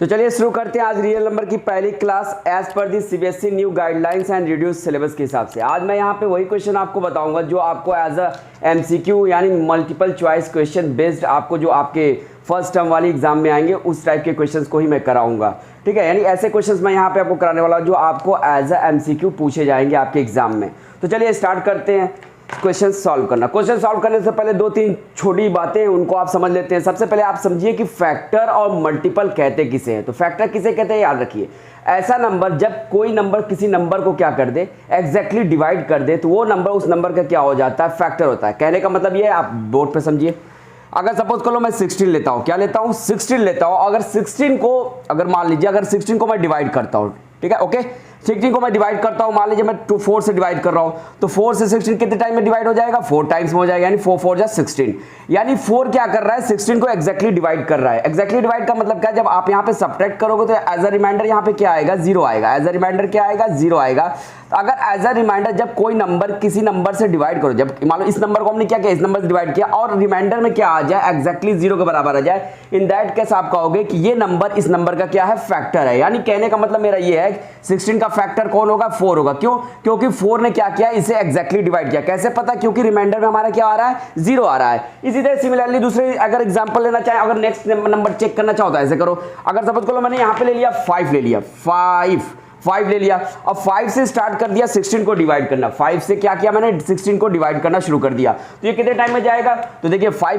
तो चलिए शुरू करते हैं आज रियल नंबर की पहली क्लास एज पर the CBSE new guidelines and reduce syllabus के हिसाब से। आज मैं यहाँ पे वही क्वेश्चन आपको बताऊंगा जो आपको एज अ एमसीक्यू यानी मल्टीपल चॉइस क्वेश्चन बेस्ड आपको जो आपके फर्स्ट टर्म वाली एग्जाम में आएंगे उस टाइप के क्वेश्चंस को ही मैं कराऊंगा। ठीक है, यानी ऐसे क्वेश्चंस मैं यहाँ पे आपको कराने वाला हूँ जो आपको एज अ एमसीक्यू पूछे जाएंगे आपके एग्जाम में। तो चलिए स्टार्ट करते हैं क्वेश्चन सॉल्व करना। क्वेश्चन सॉल्व करने से पहले दो तीन छोटी बातें उनको आप समझ लेते हैं। सबसे पहले आप समझिए कि फैक्टर और मल्टीपल कहते किसे हैं। तो फैक्टर किसे कहते हैं याद रखिए, ऐसा नंबर जब कोई नंबर किसी नंबर को क्या कर दे एग्जैक्टली डिवाइड कर दे तो वो नंबर उस नंबर का क्या हो जाता है, फैक्टर होता है। कहने का मतलब ये है, आप बोर्ड पे समझिए। अगर सपोज कर लो मैं 16 लेता हूँ, क्या लेता हूँ 16 लेता हूँ। अगर 16 को अगर मान लीजिए अगर 16 को मैं डिवाइड करता हूँ, ठीक है ओके, 16 को मैं डिवाइड करता हूं, मान लीजिए मैं 4 से डिवाइड कर रहा हूं तो 4 से 16 कितने टाइम में डिवाइड हो जाएगा, 4 टाइम्स में हो जाएगा, यानी 4 4 जा 16। यानी 4 क्या कर रहा है 16 को एक्जैक्टली डिवाइड कर रहा है। एक्जैक्टली डिवाइड का मतलब क्या, जब आप यहां पे सब्ट्रैक्ट करोगे तो एज अ रिमाइंडर यहां पे क्या आएगा, 0 आएगा। एज अ रिमाइंडर क्या आएगा, 0 आएगा। तो अगर एज अ रिमाइंडर जब कोई नंबर किसी नंबर से डिवाइड करो, जब मान लो इस नंबर को हमने क्या किया, इस नंबर से डिवाइड किया और रिमाइंडर में क्या आ जाए एक्जैक्टली 0 के बराबर आ जाए, इन दैट केस आप कहोगे कि ये नंबर इस नंबर का क्या है, फैक्टर है। यानी कहने का मतलब मेरा ये है 16 का फैक्टर कौन होगा, 4 होगा। क्यों, क्योंकि 4 ने क्या किया, इसे एक्जैक्टली डिवाइड किया। कैसे पता, क्योंकि रिमाइंडर में हमारा क्या आ रहा है, 0 आ रहा है। इसी तरह सिमिलरली दूसरे अगर एग्जांपल लेना चाहे, अगर नेक्स्ट नंबर चेक करना चाहो तो ऐसे करो। अगर सपोज करो मैंने यहां पे ले लिया 5 ले लिया, 5 ले लिया। अब 5 से स्टार्ट कर दिया 16 को डिवाइड करना। 5 से क्या किया मैंने, 16 को डिवाइड करना शुरू कर दिया। तो ये कितने टाइम में जाएगा, तो देखिए 5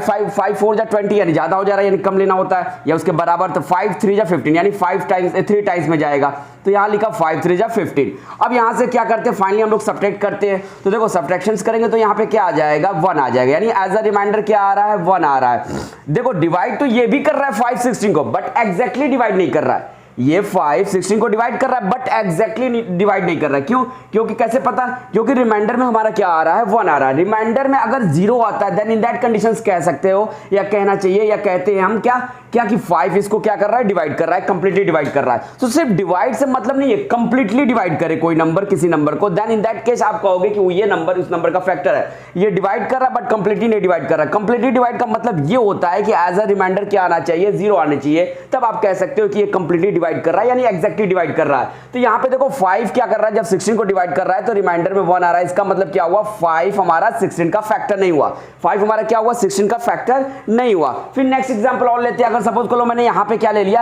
4 जा 20, यानी ज्यादा हो जा रहा है, यानी कम लेना होता है, या उसके बराबर। तो 5 3 जा 15, यानी 3 टाइम्स में जाएगा। तो यहां लिखा 5 3 जा 15। अब यहां से क्या करते हैं, फाइनली हम लोग सब्ट्रैक्ट करते हैं। तो देखो सब्ट्रैक्शंस करेंगे तो यहां पे क्या आ जाएगा, 1 आ जाएगा। यानी एज अ रिमाइंडर क्या आ रहा है, 1 आ रहा है। देखो डिवाइड तो ये भी कर रहा है 5 16 को, बट एग्जैक्टली डिवाइड नहीं कर रहा है। ये 5 16 को डिवाइड कर रहा है बट एग्जैक्टली डिवाइड नहीं कर रहा है। क्यों, क्योंकि कैसे पता, क्योंकि रिमाइंडर में हमारा क्या आ रहा है, 1 आ रहा है। रिमाइंडर में अगर 0 आता है देन इन दैट कंडीशंस कह सकते हो या कहना चाहिए या कहते हैं हम क्या कि 5 इसको क्या कर रहा है, डिवाइड कर रहा है, कंप्लीटली डिवाइड कर रहा है। तो सिर्फ डिवाइड से मतलब नहीं है, कंप्लीटली डिवाइड करे कोई नंबर किसी नंबर को, देन इन दैट केस आप कहोगे कि ये नंबर उस नंबर का फैक्टर है। ये डिवाइड कर रहा है बट कंप्लीटली नहीं डिवाइड कर रहा है। कंप्लीटली डिवाइड का मतलब ये होता है कि एज अ रिमाइंडर क्या आना चाहिए, 0 आने चाहिए, तब आप कह सकते हो कि ये कंप्लीटली डिवाइड कर रहा है, यानी एक्जैक्टली डिवाइड कर रहा है। तो यहां पे देखो 5 क्या कर रहा है, जब 16 को डिवाइड कर रहा है तो रिमाइंडर में 1 आ रहा है। इसका मतलब क्या हुआ, 5 हमारा 16 का फैक्टर नहीं हुआ। 5 हमारा क्या हुआ, 16 का फैक्टर नहीं हुआ। फिर नेक्स्ट एग्जांपल और लेते हैं। अगर सपोज करो मैंने यहां पे क्या ले लिया,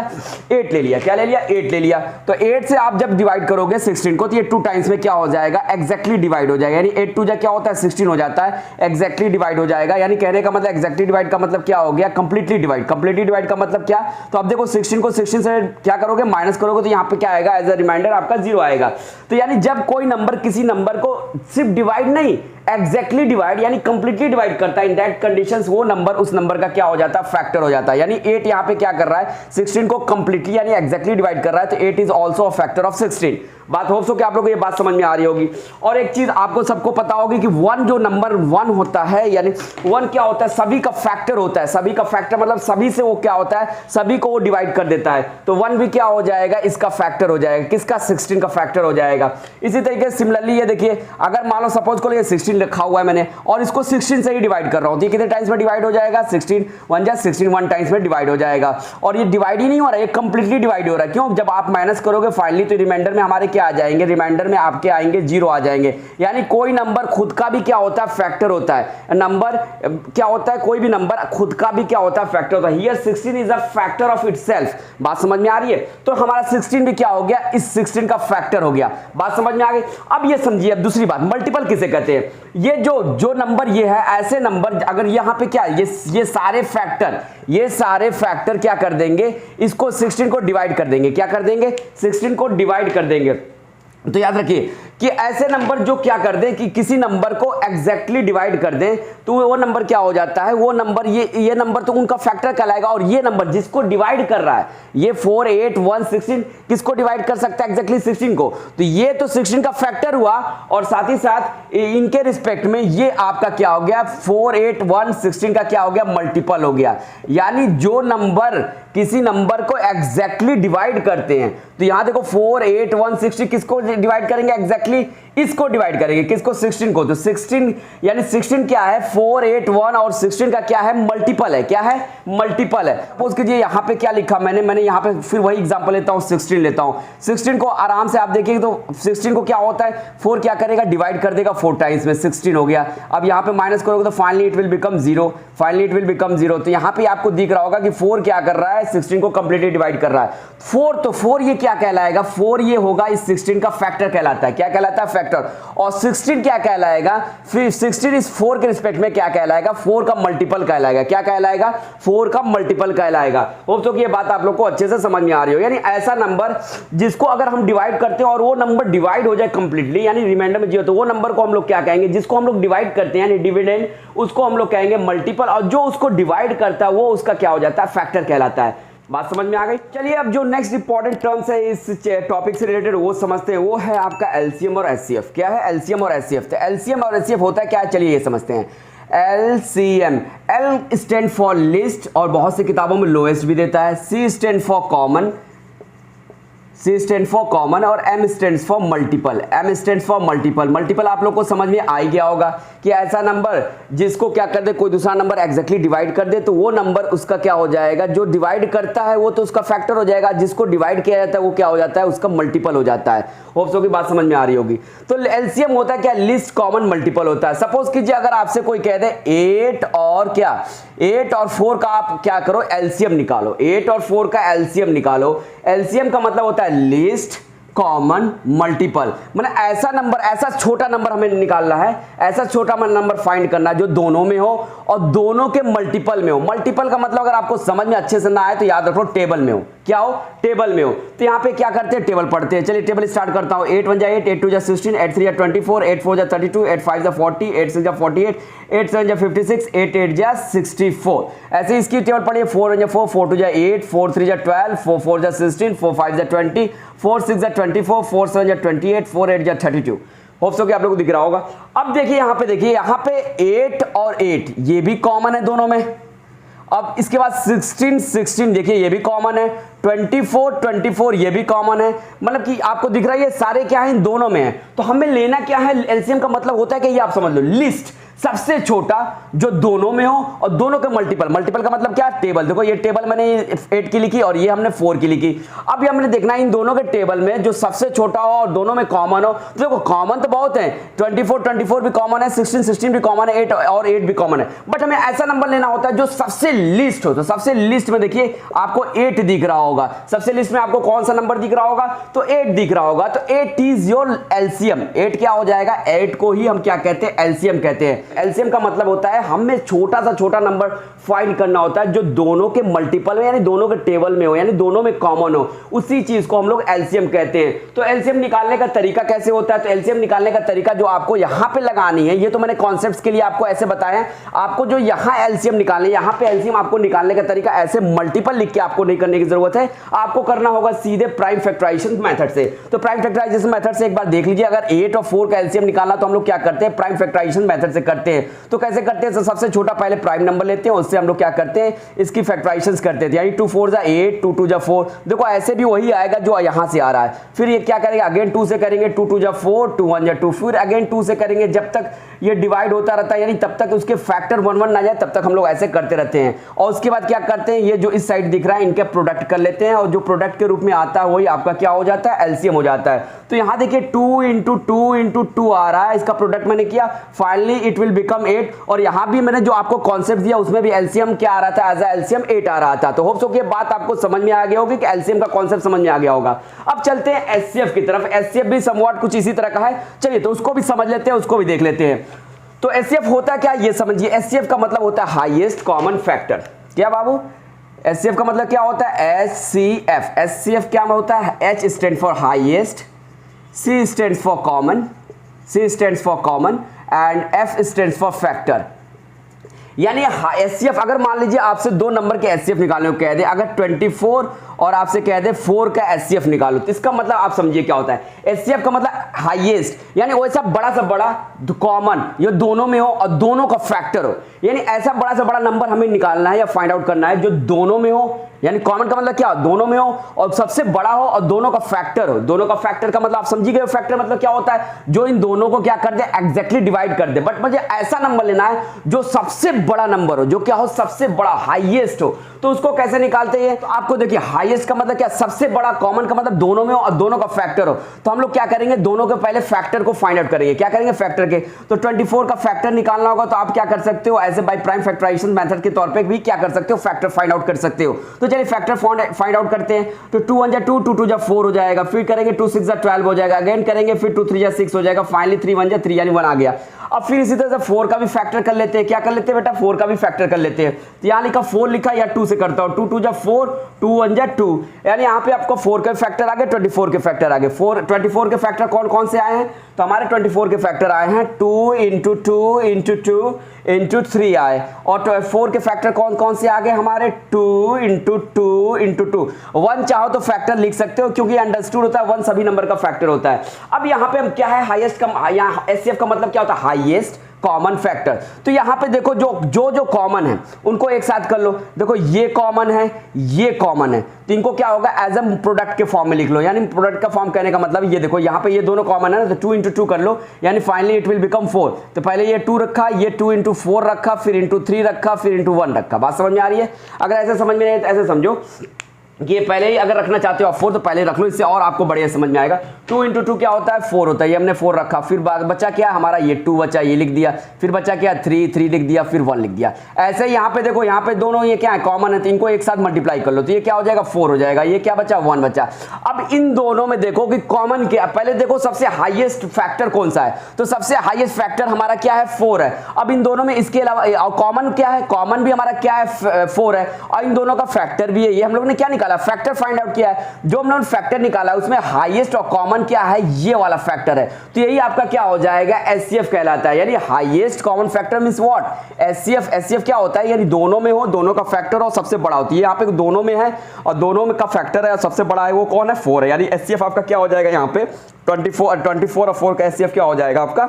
8 ले लिया। क्या ले लिया, 8 ले लिया। तो 8 से आप जब डिवाइड करोगे 16 को तो ये 2 टाइम्स में क्या हो जाएगा, एक्जैक्टली डिवाइड हो जाएगा। यानी 8 2 जा क्या होता है, 16 हो जाता है, एक्जैक्टली डिवाइड हो जाएगा। यानी कहने का मतलब एक्जैक्टली डिवाइड का मतलब क्या हो गया, कंप्लीटली डिवाइड। कंप्लीटली डिवाइड का मतलब क्या, तो अब देखो 16 को 16 से क्या करोगे, माइनस करोगे तो यहां पे क्या आएगा, एज अ रिमाइंडर आपका 0 आएगा। तो यानी जब कोई नंबर किसी नंबर को सिर्फ डिवाइड नहीं एक्जैक्टली डिवाइड यानी कंप्लीटली डिवाइड करता है, इन दैट कंडीशंस वो नंबर उस नंबर का क्या हो जाता है, फैक्टर हो जाता है। यानी 8 यहां पे क्या कर रहा है, 16 को कंप्लीटली यानी एक्जैक्टली डिवाइड कर रहा है, तो 8 is also a factor of 16। बात होप सो कि आप लोगों को ये बात समझ में आ रही होगी। और एक चीज आपको सबको पता होगी कि 1 जो नंबर 1 होता है, यानी 1 क्या होता है, सभी का फैक्टर होता है। सभी का फैक्टर मतलब सभी से वो क्या होता है, सभी को वो डिवाइड कर देता है। तो 1 भी क्या हो जाएगा, इसका फैक्टर हो जाएगा। किसका, 16 का फैक्टर हो जाएगा। इसी तरीके से सिमिलरली ये देखिए, अगर मान लो सपोज को ये 16 लिखा हुआ है मैंने और इसको 16 से ही डिवाइड कर रहा हूं तो ये कितने टाइम्स में डिवाइड हो जाएगा, 16 1 जा 16 1 टाइम्स में डिवाइड हो जाएगा। और ये डिवाइड ही नहीं हो रहा है, ये कंप्लीटली डिवाइड हो रहा है। क्यों, जब आप माइनस करोगे फाइनली तो रिमाइंडर में हमारे क्या आ जाएंगे, रिमाइंडर में आपके आएंगे 0 आ जाएंगे। यानी कोई नंबर खुद का भी क्या होता है, फैक्टर होता है। नंबर क्या होता है, कोई भी नंबर खुद का भी क्या होता है, फैक्टर होता है। Here 16 is a factor of itself. बात समझ में आ रही है। तो हमारा 16 भी क्या हो गया, इस 16 का फैक्टर हो गया। बात समझ में आ गई। अब ये समझिए, अब दूसरी बात, मल्टीपल किसे कहते हैं। ये जो नंबर ये है, ऐसे नंबर अगर यहां पे क्या ये सारे फैक्टर क्या कर देंगे, इसको 16 को डिवाइड कर देंगे। क्या कर देंगे, 16 को डिवाइड कर देंगे। तो याद रखिए कि ऐसे नंबर जो क्या कर दें कि किसी नंबर को एग्जैक्टली डिवाइड कर दें तो वो नंबर क्या हो जाता है, वो नंबर ये नंबर तो उनका फैक्टर कहलाएगा। और ये नंबर जिसको डिवाइड कर रहा है, ये 4 8 1 16 किसको डिवाइड कर सकता है, एग्जैक्टली 16 को। तो ये तो 16 का फैक्टर हुआ और साथ ही साथ इनके रिस्पेक्ट में ये आपका क्या हो गया, 4 8 1 16 का क्या हो गया, मल्टीपल हो गया। यानी जो नंबर किसी नंबर को एग्जैक्टली डिवाइड करते हैं, तो यहां देखो 4 8 1 60 किसको डिवाइड करेंगे, एग्जैक्टली इसको डिवाइड करेंगे, किसको, 16 को। तो 16 यानी 16 क्या है, 4 8 1 और 16 का क्या है, मल्टीपल है। क्या है, मल्टीपल है। सपोज कीजिए यहाँ पे क्या लिखा मैंने यहाँ पे फिर वही एग्जांपल लेता हूँ, 16 लेता हूँ। 16 को आराम से आप देखिए तो 16 को क्या होता है, 4 क्या करेगा, डिवाइड कर देगा 4 टाइम्स में, 16 हो गया। अब यहाँ पे माइनस करोगे तो finally it will become 0, finally it will become 0। तो यहाँ पे आपको दिख रहा होगा कि 4 क्या कर रहा है, 16 को कंप्लीटली डिवाइड कर रहा है। 4 तो 4 ये क्या कहलाएगा, 4 ये होगा इस 16 का फैक्टर कहलाता है। क्या कहलाता है, फैक्टर। और 16 क्या कहलाएगा, फिर 16 इस 4 के रिस्पेक्ट में क्या कहलाएगा, 4 का मल्टीपल कहलाएगा। क्या कहलाएगा, 4 का मल्टीपल कहलाएगा। होप तो कि ये बात आप लोग को अच्छे से समझ में आ रही हो। यानी ऐसा नंबर जिसको अगर हम डिवाइड करते हैं और वो नंबर डिवाइड हो जाए कंप्लीटली, यानी रिमाइंडर में जीरो, तो वो नंबर को हम लोग क्या कहेंगे, जिसको हम लोग डिवाइड करते हैं यानी डिविडेंड, उसको हम लोग कहेंगे मल्टीपल। और जो उसको डिवाइड करता है वो उसका क्या हो जाता है, फैक्टर कहलाता है। बात समझ में आ गई। चलिए अब जो नेक्स्ट इंपॉर्टेंट टर्म्स है इस टॉपिक से रिलेटेड वो समझते हैं। वो है आपका एलसीएम और एचसीएफ। क्या है, एलसीएम और एचसीएफ। तो एलसीएम और एचसीएफ होता है क्या, चलिए ये समझते हैं। LCM, L stand for least और बहुत सी किताबों में लोएस्ट भी देता है। C stand for common, C stand for common, और M stand for multiple. M stand for multiple. Multiple आप लोग को समझ में आ गया होगा कि ऐसा नंबर जिसको क्या कर दे, कोई दूसरा नंबर एग्जैक्टली डिवाइड कर दे तो वो नंबर उसका क्या हो जाएगा, जो डिवाइड करता है वो तो उसका फैक्टर हो जाएगा, जिसको डिवाइड किया जाता है वो क्या हो जाता है, उसका मल्टीपल हो जाता है। होप सो की बात समझ में आ रही होगी। तो एलसीएम होता है क्या, लिस्ट कॉमन मल्टीपल होता है। सपोज कीजिए अगर आपसे कोई कह दे 8 और क्या, 8 और 4 का आप क्या करो, एलसीएम निकालो। 8 और 4 का एलसीएम निकालो। एलसीएम का मतलब होता है लिस्ट कॉमन मल्टीपल। मतलब ऐसा नंबर, ऐसा छोटा नंबर हमें निकालना है, ऐसा छोटा नंबर फाइंड करना है जो दोनों में हो और दोनों के मल्टीपल में हो। मल्टीपल का मतलब अगर आपको समझ में अच्छे से ना आए तो याद रखो टेबल में हो। क्या हो, टेबल में हो। तो यहाँ पे क्या करते हैं, टेबल पढ़ते हैं। चलिए टेबल स्टार्ट करता हूँ। 8 1 जा 8, 8 2 जा 16, 8 3 जा 24, 8 4 जा 32, 8 5 जा 40, 8 6 जा 48, 8 7 जा 56, 8 8 जा 64। ऐसे इसकी टेबल पढ़िए। 4 1 जा 4, 4 2 जा 8, 4 3 जा 12, 4 4 जा 16, 4 5 जा 20, 4 6 जा 24, 4 7 जा 28, 4 8 जा 32। होप सो कि आप लोगों को दिख रहा होगा। अब देखिए यहाँ पे, देखिए यहाँ पे 8 और 8 ये भी कॉमन है दोनों में। अब इसके बाद 16 16 देखिए ये भी कॉमन है। 24 24 ये भी कॉमन है। मतलब कि आपको दिख रहा है ये सारे क्या है, इन दोनों में है। तो हमें लेना क्या है, एलसीएम का मतलब होता है कि ये आप समझ लो, लिस्ट सबसे छोटा जो दोनों में हो और दोनों के मल्टीपल। मल्टीपल का मतलब क्या, टेबल। देखो ये टेबल मैंने 8 की लिखी और ये हमने 4 की लिखी। अब ये हमने देखना है इन दोनों के टेबल में जो सबसे छोटा हो और दोनों में कॉमन हो। तो देखो कॉमन तो बहुत है, 24 24 भी कॉमन है, 16 16 भी कॉमन है, 8 और 8 भी कॉमन है। बट हमें ऐसा नंबर लेना होता है जो सबसे लिस्ट हो। तो सबसे लिस्ट में देखिए आपको 8 दिख रहा होगा। सबसे लिस्ट में आपको कौन सा नंबर दिख रहा होगा, तो 8 दिख रहा होगा। तो 8 इज योर एलसीएम। 8 क्या हो जाएगा, 8 को ही हम क्या कहते हैं, एलसीएम कहते हैं। एलसीएम का मतलब होता है हमें छोटा सा छोटा नंबर फाइंड करना होता है जो दोनों के मल्टीपल में यानी दोनों के टेबल में हो, यानी दोनों में कॉमन हो। उसी चीज को हम लोग एलसीएम कहते हैं। तो एलसीएम निकालने का तरीका कैसे होता है, तो एलसीएम निकालने का तरीका जो आपको यहां पे लगानी है, ये तो मैंने कॉन्सेप्ट्स के लिए आपको ऐसे बताया। आपको जो यहां एलसीएम निकालने, यहां पे एलसीएम आपको निकालने का तरीका ऐसे मल्टीपल लिख के आपको नहीं करने की जरूरत है। आपको करना होगा सीधे प्राइम फैक्टराइजेशन मेथड से। तो प्राइम फैक्टराइजेशन मेथड से एक बार देख लीजिए। अगर 8 और 4 का एलसीएम निकालना तो हम लोग क्या करते हैं, प्राइम फैक्टराइजेशन मेथड से करते हैं। तो कैसे करते हैं, तो सबसे छोटा पहले प्राइम नंबर लेते हैं, उससे हम लोग क्या करते हैं, इसकी फैक्टराइजेशंस करते हैं। यानी 2 4 जा 8, 2 2 जा 4। देखो ऐसे भी वही आएगा जो यहां से आ रहा है। फिर ये क्या करेंगे, अगेन 2 से करेंगे, 2 2 जा 4, 2 1 जा 2। फिर अगेन 2 से करेंगे, जब तक ये डिवाइड होता रहता है, यानी तब तक उसके फैक्टर 1 1 ना जाए तब तक हम लोग ऐसे करते रहते हैं। और उसके बाद क्या करते हैं, ये जो इस साइड दिख रहा है इनके प्रोडक्ट कर लेते हैं, और जो प्रोडक्ट के रूप में आता है वही आपका क्या हो जाता है, एलसीएम हो जाता है। तो यहां देखिए 2 × 2 × 2 आ रहा है, इसका प्रोडक्ट मैंने किया, फाइनली इट विल बिकम 8। और यहां भी मैंने जो आपको कॉन्सेप्ट दिया उसमें भी एलसीएम क्या आ रहा था, एज एलसीएम 8 आ रहा था। तो होप सो कि बात आपको समझ में आ गया होगी कि एलसीएम का कॉन्सेप्ट समझ में आ गया होगा। अब चलते हैं एचसीएफ की तरफ। एचसीएफ भी समवॉट कुछ इसी तरह का है। चलिए तो उसको भी समझ लेते हैं, उसको भी देख लेते हैं। तो एचसीएफ होता क्या, ये समझिए। एचसीएफ का मतलब होता है हाईएस्ट कॉमन फैक्टर। क्या बाबू, एचसीएफ का मतलब क्या होता है, एचसीएफ। एचसीएफ क्या होता है, H stand for highest, C stand for common, C stand for common and F stand for factor. यानी एचसीएफ, अगर मान लीजिए आपसे 2 नंबर के एचसीएफ निकालने को कह दे, अगर 24 और आपसे कह दे 4 का एचसीएफ निकालो, तो इसका मतलब आप समझिए क्या होता है। एचसीएफ का मतलब हाईएस्ट, यानी वैसा बड़ा से बड़ा कॉमन ये दोनों में हो और दोनों का फैक्टर हो। यानी ऐसा बड़ा से बड़ा नंबर हमें निकालना है या फाइंड आउट करना है जो दोनों में हो, यानी कॉमन का मतलब क्या, दोनों में हो और सबसे बड़ा हो और दोनों का फैक्टर हो। दोनों का फैक्टर का मतलब आप समझी गए, फैक्टर मतलब क्या होता है, जो इन दोनों को क्या कर दे, एग्जैक्टली डिवाइड कर दे। बट मुझे ऐसा नंबर लेना है जो सबसे बड़ा नंबर हो, जो क्या हो, सबसे बड़ा, हाईएस्ट हो। तो उसको कैसे निकालते हैं, तो आपको देखिए हाईएस्ट का मतलब क्या, सबसे बड़ा, कॉमन का मतलब दोनों में हो और दोनों का फैक्टर हो। तो हम लोग क्या करेंगे, दोनों के पहले फैक्टर को फाइंड आउट करेंगे। क्या करेंगे, फैक्टर के। तो 24 का फैक्टर निकालना होगा, तो आप क्या कर सकते हो, ऐसे बाय प्राइम फैक्टराइजेशन मेथड के तौर पे भी क्या कर सकते हो, फैक्टर फाइंड आउट कर सकते हो। तो चलिए फैक्टर फाइंड आउट करते हैं। तो 2 1 जा 2, 2 2 जा 4 हो जाएगा, फिर करेंगे 2 6 जा 12 हो जाएगा, अगेन करेंगे, फिर 2 3 जा 6 हो जाएगा, फाइनली 3 1 जा 3 यानी 1 आ गया। अब फिर इसी तरह से 4 का भी फैक्टर कर लेते हैं। क्या कर लेते हैं बेटा, 4 का भी फैक्टर कर लेते हैं। तो यहाँ लिखा 4 लिखा या 2 से करता हूँ, 2 2 जा 4, 2 1 जा 2, यानी यहाँ पे आपको 4 के फैक्टर आ गए, 24 के फैक्टर आ गए। 24 के फैक्टर कौन कौन से आए हैं, तो हमारे 24 के फैक्टर आए हैं 2 इंटू 2 इंटू 2 इंटू 3 आए, और 4 के फैक्टर कौन कौन से आ गए हमारे, 2 इंटू 2 इंटू 2। 1 चाहो तो फैक्टर लिख सकते हो, क्योंकि अंडरस्टूड होता है 1 सभी नंबर का फैक्टर होता है। अब यहाँ पे हम क्या है, हाईएस्ट का, यहाँ एचसीएफ का मतलब क्या होता है, हाईएस्ट कॉमन फैक्टर। तो यहां पे देखो जो कॉमन है उनको एक साथ कर लो। देखो ये कॉमन है, ये कॉमन है, तो इनको क्या होगा, एज अ प्रोडक्ट के फॉर्म में लिख लो। यानी प्रोडक्ट का फॉर्म कहने का मतलब ये देखो, यहां पे ये दोनों कॉमन है ना, तो 2 इंटू 2 कर लो, यानी फाइनली इट विल बिकम 4। तो पहले ये 2 रखा, ये 2 इंटू 4 रखा, फिर इंटू 3 रखा, फिर इंटू 1 रखा। बात समझ में आ रही है। अगर ऐसे समझ में नहीं तो ऐसे समझो कि पहले ही अगर रखना चाहते हो आप 4 तो पहले रख लो, इससे और आपको बढ़िया समझ में आएगा। 2 इंटू 2 क्या होता है, 4 होता है, ये हमने 4 रखा, फिर बचा क्या हमारा, ये 2 बचा, ये लिख दिया, फिर बचा क्या 3 लिख दिया, फिर 1 लिख दिया। ऐसे ही यहाँ पे देखो, यहाँ पे दोनों ये क्या है, कॉमन है, तो इनको एक साथ मल्टीप्लाई कर लो, तो ये क्या हो जाएगा, 4 हो जाएगा। ये क्या बचा, 1 बचा। अब इन दोनों में देखो कि कॉमन क्या, पहले देखो सबसे हाईएस्ट फैक्टर कौन सा है, तो सबसे हाईएस्ट फैक्टर हमारा क्या है, 4 है। अब इन दोनों में इसके अलावा कॉमन क्या है, कॉमन भी हमारा क्या है, 4 है, और इन दोनों का फैक्टर भी है। ये हम लोग ने क्या निकाला, फैक्टर फाइंड आउट किया है। जो हम लोग फैक्टर निकाला उसमें हाईएस्ट और कॉमन क्या है, ये वाला फैक्टर है। तो यही आपका क्या हो जाएगा, एचसीएफ कहलाता है। यानी highest common factor means what, HCF. HCF क्या होता है, यानी दोनों में हो, दोनों का फैक्टर और सबसे बड़ा होती है। यहाँ पे दोनों में है और दोनों में का फैक्टर है और सबसे बड़ा है, वो कौन है, 4 है। यानी एचसीएफ आपका क्या हो जाएगा, यहाँ पे 24 और 4 का एचसीएफ क्या हो जाएगा आपका,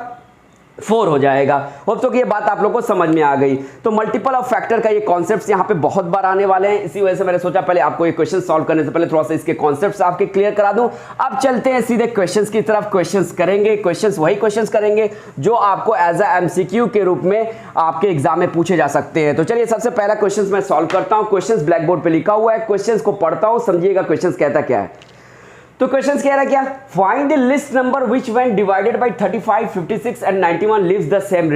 4 हो जाएगा। होप तो कि ये बात आप लोगों को समझ में आ गई। तो मल्टीपल ऑफ फैक्टर का ये कॉन्सेप्ट्स यहाँ पे बहुत बार आने वाले हैं, इसी वजह से मैंने सोचा पहले आपको ये क्वेश्चन सॉल्व करने से पहले थोड़ा सा इसके कॉन्सेप्ट्स आपके क्लियर करा दूं। अब चलते हैं सीधे क्वेश्चंस की तरफ। क्वेश्चंस करेंगे, क्वेश्चंस वही क्वेश्चंस करेंगे जो आपको एज अ एमसीक्यू के रूप में आपके एग्जाम में पूछे जा सकते हैं। तो चलिए सबसे पहला क्वेश्चन मैं सॉल्व करता हूँ। क्वेश्चन ब्लैक बोर्ड पे लिखा हुआ है, क्वेश्चन को पढ़ता हूँ, समझिएगा क्वेश्चन कहता क्या है। तो क्वेश्चन कह रहा है क्या, find the least number which when divided by 35, 56 and 91 leaves the same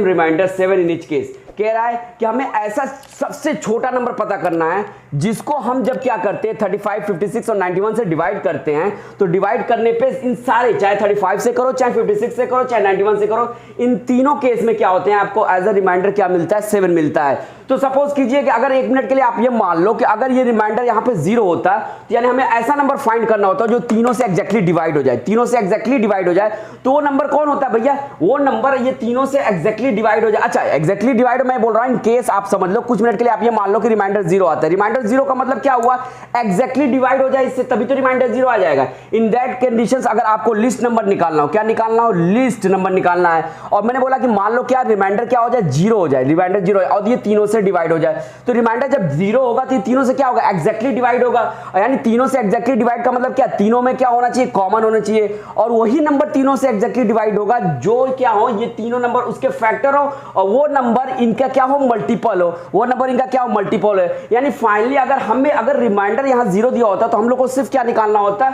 remainder 7 in each case. कह रहा है कि हमें ऐसा सबसे छोटा नंबर पता करना है जिसको हम जब क्या करते हैं 35, 56 और 91 से डिवाइड करते हैं, तो डिवाइड करने पे इन सारे, चाहे 35 से करो, चाहे 56 से करो, चाहे 91 से करो, इन तीनों केस में क्या होते हैं, आपको एज अ रिमाइंडर क्या मिलता है, 7 मिलता है। तो सपोज कीजिए कि अगर 1 मिनट के लिए आप ये मान लो कि अगर ये रिमाइंडर यहाँ पे 0 होता है, तो यानी हमें ऐसा नंबर फाइंड करना होता है जो तीनों से एग्जैक्टली डिवाइड हो जाए। तीनों से एग्जैक्टली डिवाइड हो जाए तो वो नंबर कौन होता है भैया, वो नंबर ये तीनों से एग्जैक्टली डिवाइड हो जाए। अच्छा, एग्जैक्टली डिवाइड मैं बोल रहा हूं, इन केस आप समझ लो, कुछ मिनट के लिए आप ये मान लो कि रिमाइंडर 0 आता है। रिमाइंडर 0 का मतलब क्या हुआ, एग्जैक्टली डिवाइड हो जाए इससे, तभी तो रिमाइंडर 0 आ जाएगा। इन दैट कंडीशंस अगर आपको लिस्ट नंबर निकालना हो, क्या निकालना हो, लिस्ट नंबर निकालना है। और मैंने बोला कि मान लो क्या रिमाइंडर क्या हो जाए, 0 हो जाए, रिमाइंडर 0 है और ये तीनों से डिवाइड हो जाए। तो रिमाइंडर जब 0 होगा तो तीनों से क्या होगा, एग्जैक्टली डिवाइड होगा। यानी तीनों से एग्जैक्टली डिवाइड का मतलब क्या, तीनों में क्या होना चाहिए, कॉमन होना चाहिए। और वही नंबर तीनों से एग्जैक्टली डिवाइड होगा जो क्या हो, ये तीनों नंबर उसके फैक्टर हो और वो नंबर इनका क्या हो, मल्टीपल हो, वो नंबर इनका क्या हो, मल्टीपल है। यानी फाइनली अगर रिमाइंडर यहां 0 दिया होता तो हम लोग को सिर्फ क्या निकालना होता,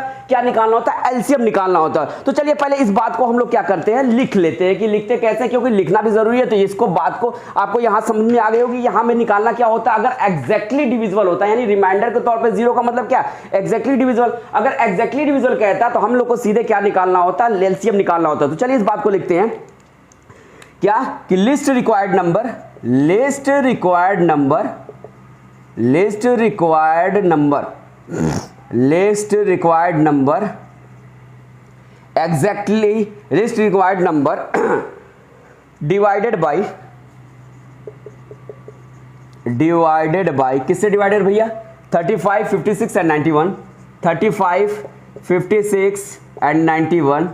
एलसीएम निकालना होता। तो चलिए पहले इस बात को हम लोग क्या करते हैं, लिख लेते हैं। कि लिखते कैसे, क्योंकि लिखना भी जरूरी है। तो इसको बात को आपको यहां समझ में आ गई होगी। यहां में निकालना क्या होता है, अगर एग्जैक्टली डिविजिबल होता है, यानी रिमाइंडर के तौर पे 0 का मतलब क्या, एग्जैक्टली डिविजिबल। अगर एग्जैक्टली डिविजिबल कहता तो हम लोग को सीधे क्या निकालना होता, एलसीएम निकालना होता। तो चलिए इस बात को लिखते हैं क्या, कि list required number exactly list required number divided by किससे डिवाइडेड भैया, 35, 56 एंड 91, 35, 56 एंड 91।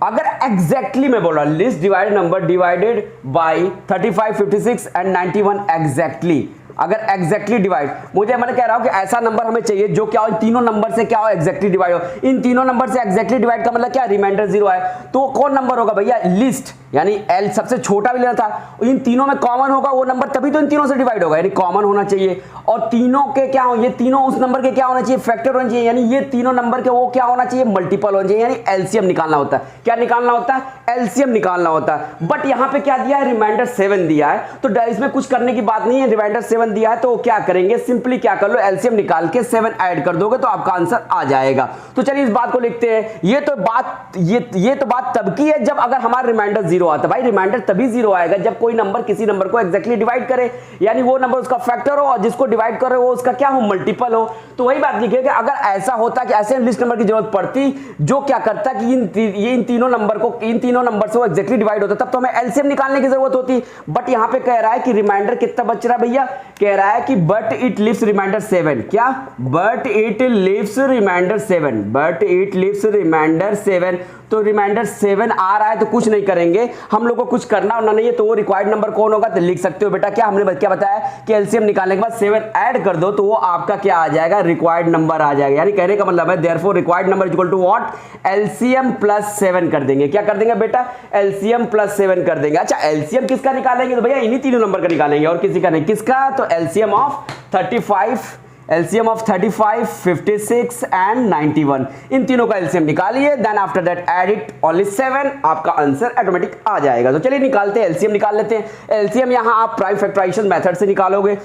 अगर एग्जैक्टली मैं बोल रहा हूं, list divided number divided by 35, 56 and 91 exactly. अगर एग्जैक्टली डिवाइड, मुझे मैंने कह रहा हूं कि ऐसा नंबर हमें चाहिए जो क्या हो, इन तीनों नंबर से क्या हो, एग्जैक्टली डिवाइड हो। इन तीनों नंबर से एग्जैक्टली डिवाइड का मतलब क्या, रिमाइंडर 0 है, तो कौन नंबर होगा भैया, लिस्ट, यानी एल सबसे छोटा भी लेना था, इन तीनों में कॉमन होगा वो नंबर, तभी तो इन तीनों से डिवाइड होगा, यानी कॉमन होना चाहिए। और तीनों के क्या हो, ये तीनों उस नंबर के क्या होना चाहिए, फैक्टर होना चाहिए, यानी ये तीनों नंबर के वो क्या होना चाहिए, मल्टीपल होना चाहिए, यानी एलसीएम निकालना होता है। क्या निकालना होता है, एलसीएम निकालना होता है। बट यहां पे क्या दिया है, रिमाइंडर 7 दिया है, तो इसमें कुछ करने की बात नहीं है, रिमाइंडर 7 दिया है तो क्या करेंगे, सिंपली क्या कर लो, एलसीएम निकाल के 7 ऐड कर दोगे तो आपका आंसर आ जाएगा। तो चलिए इस बात को लिखते हैं। ये तो बात तब की है जब अगर हमारा रिमाइंडर 0 आता है। भाई रिमाइंडर तभी 0 आएगा जब कोई नंबर किसी नंबर को एग्जैक्टली डिवाइड करे, यानी वो नंबर उसका फैक्टर हो और जिसको डिवाइड करे वो उसका क्या हो, मल्टीपल हो। तो वही बात लिखिए कि अगर ऐसा होता कि ऐसे लिस्ट नंबर की जरूरत पड़ती जो क्या करता कि इन तीनों नंबर से वो एग्जैक्टली डिवाइड होता, तब तो हमें एलसीएम निकालने की जरूरत होती। बट यहां पे कह रहा है कि रिमाइंडर कितना बच रहा है भैया, कह रहा है कि बट इट लिव्स रिमाइंडर 7, क्या, but it leaves remainder 7, but it leaves remainder 7। तो रिमाइंडर 7 आ रहा है तो कुछ नहीं करेंगे, हम लोग को कुछ करना होना नहीं है। तो वो रिक्वायर्ड नंबर कौन होगा, तो लिख सकते हो बेटा, क्या हमने क्या बताया कि एलसीएम निकालने के बाद 7 ऐड कर दो तो वो आपका क्या आ जाएगा, रिक्वायर्ड नंबर आ जाएगा। यानी कहने का मतलब है therefore required number equal to what, LCM plus 7 कर देंगे। क्या कर देंगे बेटा, एलसीएम प्लस 7 कर देंगे। अच्छा एलसीएम किसका निकालेंगे, तो भैया इन्हीं तीनों नंबर का निकालेंगे और किसी का नहीं। किसका, तो LCM of 35, LCM of 35, 56 and 91, इन तीनों का LCM निकालिए, then after that add it only 7, आपका आंसर ऑटोमेटिक आ जाएगा। तो चलिए निकालते हैं, LCM निकाल लेते हैं। LCM यहां आप प्राइम फैक्टराइजेशन मेथड से निकालोगे,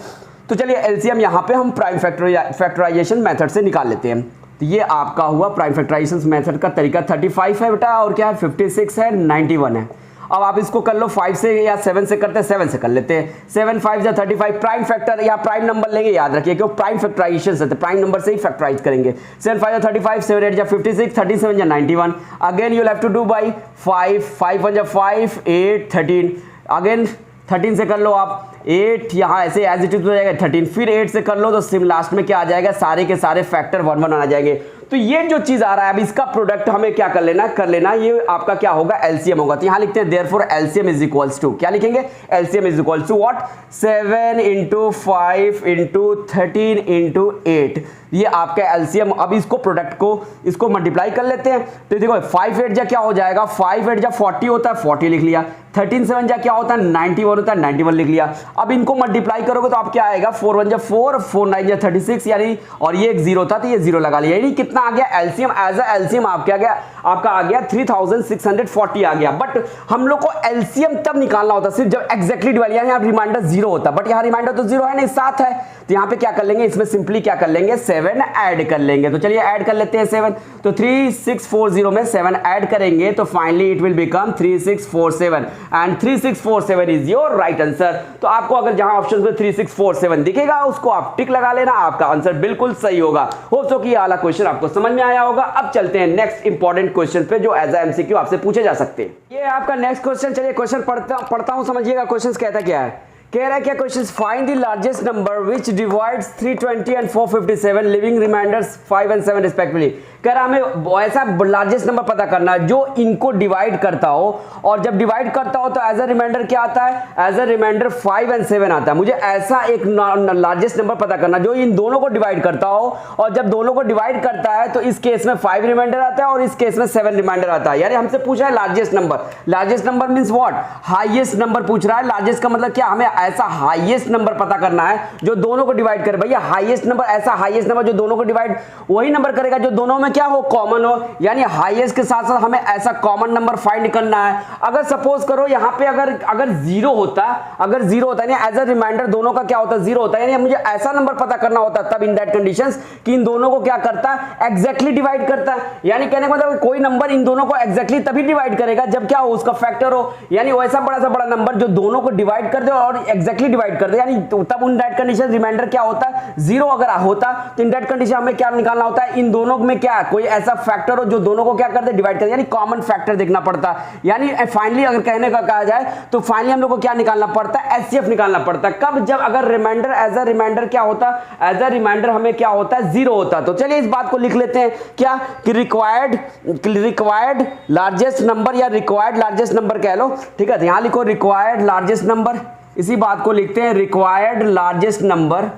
तो चलिए LCM यहां पे हम प्राइम फैक्टराइजेशन मेथड से निकाल लेते हैं। तो ये आपका हुआ प्राइम फैक्टराइजेशन मेथड का तरीका, 35 है बेटा और क्या है 56 है 91 है। अब आप इसको कर लो 5 से या 7 से करते हैं, 7 से कर लेते हैं। 7 5 या 35, प्राइम फैक्टर या प्राइम नंबर लेंगे, याद रखिए क्यों, प्राइम फैक्टराइजेशन से प्राइम नंबर से ही फैक्टराइज करेंगे। 7 5 या 35, 7 8 या 56, 37 या 91। Again you have to do by 5, 5 1 या 5, 8 13, अगेन 13 से कर लो आप 8, यहाँ ऐसे एज इट इज हो जाएगा 13, फिर 8 से कर लो तो सिम लास्ट में क्या आ जाएगा, सारे के सारे फैक्टर 1 1 आ जाएंगे। तो ये जो चीज आ रहा है अब इसका प्रोडक्ट हमें क्या कर लेना, ये आपका क्या होगा, एलसीएम होगा। तो यहां लिखते हैं therefore LCM is equals to, क्या लिखेंगे, LCM is equals to what, 7 × 5 × 13 × 8, ये आपका एलसीएम। अब इसको प्रोडक्ट को इसको मल्टीप्लाई कर लेते हैं, तो देखो 5 8 जा क्या हो जाएगा, 5 8 जा 40 होता है 40 लिख लिया, 13 7 जा क्या होता है 91 होता है 91 लिख लिया। अब इनको मल्टीप्लाई करोगे तो आप क्या आएगा, 4 1 जा 4, 4 9 जा 36, यानी और ये एक 0 था तो ये 0 लगा लिया, यानी कितना आ गया एलसीएम, एज अ एलसीएम आपका आ गया 3640 आ गया। बट हम लोग को एलसीएम तब निकालना होता सिर्फ जब एग्जैक्टली डिवाइड, यानी यहाँ रिमाइंडर 0 होता, बट यहाँ रिमाइंडर तो 0 है नहीं, 7 है, तो यहाँ पे क्या कर लेंगे, इसमें सिंपली क्या कर लेंगे, 7 ऐड कर लेंगे। तो चलिए ऐड कर लेते हैं 7, तो 3640 में 7 ऐड करेंगे तो finally it will become 3647 and 3647 is your right answer. तो आपको अगर जहां ऑप्शन में 3647 दिखेगा उसको आप टिक लगा लेना, आपका आंसर बिल्कुल सही होगा। हो सो कि ये वाला क्वेश्चन आपको समझ में आया होगा। अब चलते हैं नेक्स्ट इंपॉर्टेंट क्वेश्चन पे जो एज एमसीक्यू आपसे पूछे जा सकते हैं। ये आपका नेक्स्ट क्वेश्चन, चलिए क्वेश्चन पढ़ता हूं, समझिएगा क्वेश्चन कहता क्या है। कह रहा है क्या question, find the largest number which divides 320 and 457 leaving remainders 5 and 7 respectively. कह रहा हमें ऐसा लार्जेस्ट नंबर पता करना है जो इनको डिवाइड करता हो, और जब डिवाइड करता हो तो एज अ रिमाइंडर क्या आता है, एज अ रिमाइंडर 5 एंड 7 आता है। मुझे ऐसा एक लार्जेस्ट नंबर पता करना जो इन दोनों को डिवाइड करता हो, और जब दोनों को डिवाइड करता है तो इस केस में 5 रिमाइंडर आता है और इस केस में 7 रिमाइंडर आता है। यानी हमसे पूछा है largest number, largest number means what, highest number पूछ रहा है। लार्जेस्ट का मतलब क्या, हमें ऐसा हाईएस्ट नंबर पता करना है जो दोनों को डिवाइड करे। भैया हाईएस्ट नंबर, ऐसा हाईएस्ट नंबर जो दोनों को डिवाइड, वही नंबर करेगा जो दोनों में क्या हो, कॉमन हो। यानी हाईएस्ट के साथ साथ हमें ऐसा कॉमन नंबर फाइंड करना है। अगर सपोज करो यहां पे अगर 0 होता, अगर 0 होता है एज अ रिमाइंडर दोनों का क्या होता है, 0 होता है, यानी मुझे ऐसा नंबर पता करना होता तब इन दैट कंडीशंस कि इन दोनों को क्या करता है, एग्जैक्टली डिवाइड करता है। यानी कहने का मतलब कोई नंबर इन दोनों को एग्जैक्टली तभी डिवाइड करेगा जब क्या हो, उसका फैक्टर हो। यानी वैसा बड़ा सा बड़ा नंबर जो दोनों को डिवाइड कर दे और एग्जैक्टली डिवाइड कर दे, यानी तब उन दैट कंडीशन रिमाइंडर क्या होता है, 0 अगर होता तो इन दैट कंडीशन हमें क्या निकालना होता है, इन दोनों में क्या कोई ऐसा फैक्टर हो जो दोनों को क्या कर दे, डिवाइड कर दे, यानी कॉमन फैक्टर देखना पड़ता है। यानी फाइनली अगर कहने का कहा जाए तो फाइनली हम लोग को क्या निकालना पड़ता है, एचसीएफ निकालना पड़ता है। कब, जब अगर रिमाइंडर एज अ रिमाइंडर क्या होता, एज अ रिमाइंडर हमें क्या होता है, 0 होता। तो चलिए इस बात को लिख लेते हैं क्या कि रिक्वायर्ड लार्जेस्ट नंबर या रिक्वायर्ड लार्जेस्ट नंबर कह लो, ठीक है। यहां लिखो रिक्वायर्ड लार्जेस्ट नंबर, इसी बात को लिखते हैं required largest number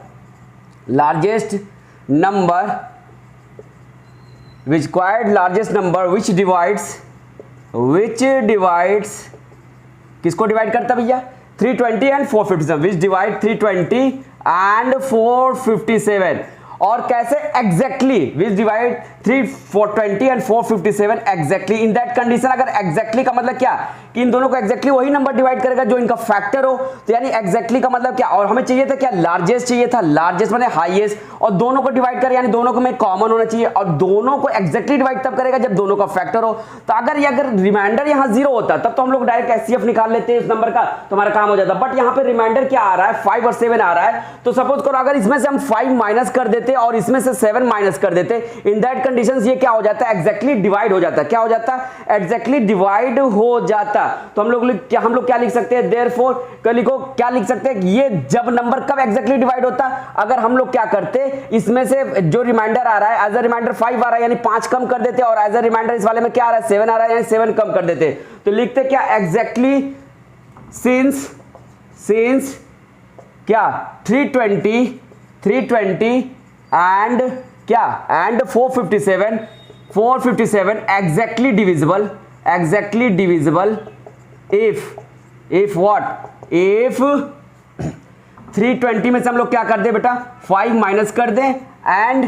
required largest number which divides किसको डिवाइड करता भैया 320 एंड 457 विच डिवाइड 320 एंड 457 और कैसे exactly which divide 420 and 457 exactly in that condition. अगर एग्जैक्टली का मतलब क्या कि इन दोनों को एग्जैक्टली वही नंबर डिवाइड करेगा जो इनका फैक्टर हो, तो यानी एग्जैक्टली का मतलब क्या, और हमें चाहिए था क्या लार्जेस्ट चाहिए था, लार्जेस्ट माने हाईएस्ट, और दोनों को डिवाइड करे यानी दोनों को में कॉमन होना चाहिए, और दोनों को एग्जैक्टली डिवाइड तब करेगा जब दोनों का फैक्टर हो। तो अगर रिमाइंडर यहाँ 0 होता तब तो हम लोग डायरेक्ट एचसीएफ निकाल लेते हैं इस नंबर का, तो हमारा काम हो जाता। बट यहाँ पे रिमाइंडर क्या आ रहा है 5 और 7 आ रहा है, तो सपोज करो अगर इसमें से हम 5 माइनस कर देते और इसमें से 7 माइनस कर देते, इन दैट कंडीशंस ये क्या हो जाता है एग्जैक्टली डिवाइड हो जाता है। क्या हो जाता है एग्जैक्टली डिवाइड हो जाता। तो हम लोग क्या लिख सकते हैं देयरफॉर लिखो क्या लिख सकते हैं ये जब नंबर कब एग्जैक्टली डिवाइड होता, अगर हम लोग क्या करते इसमें से जो रिमाइंडर आ रहा है एज अ रिमाइंडर 5 आ रहा है यानी 5 कम कर देते, और एज अ रिमाइंडर इस वाले में क्या आ रहा है 7 आ रहा है यानी 7 कम कर देते। तो लिखते क्या एग्जैक्टली सिंस क्या 320 एंड क्या and 457 exactly divisible if what if 320 में से हम लोग क्या कर दे बेटा 5 माइनस कर दे एंड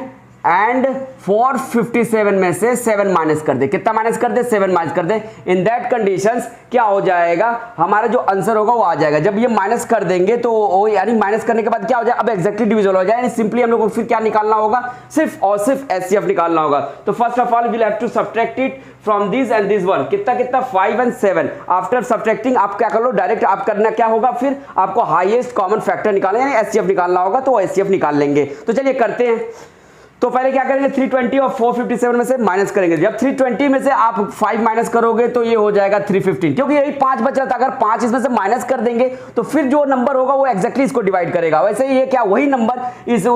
457 में से 7 माइनस कर दे। कितना माइनस कर दे 7 माइनस कर दे। इन दैट कंडीशंस क्या हो जाएगा हमारा जो आंसर होगा वो आ जाएगा। जब ये माइनस कर देंगे तो यानी माइनस करने के बाद क्या हो जाए अब एग्जैक्टली डिविजिबल हो जाए, यानी सिंपली हम लोग को फिर क्या निकालना होगा सिर्फ और सिर्फ एचसीएफ निकालना होगा। तो first of all we will have to subtract it from this and this one. कितना 5 एंड 7। आफ्टर सब्ट्रैक्टिंग आप क्या कर लो डायरेक्ट आप करना क्या होगा फिर आपको हाईएस्ट कॉमन फैक्टर निकालना यानी एचसीएफ निकालना होगा, तो एचसीएफ निकाल लेंगे। तो चलिए करते हैं। तो पहले क्या करेंगे 320 और 457 में से माइनस करेंगे। जब 320 में से आप 5 माइनस करोगे तो ये हो जाएगा 315, क्योंकि यही 5 बचा था। अगर 5 इसमें से माइनस कर देंगे तो फिर जो नंबर होगा वो एक्जैक्टली इसको डिवाइड करेगा। वैसे ही ये क्या वही नंबर इस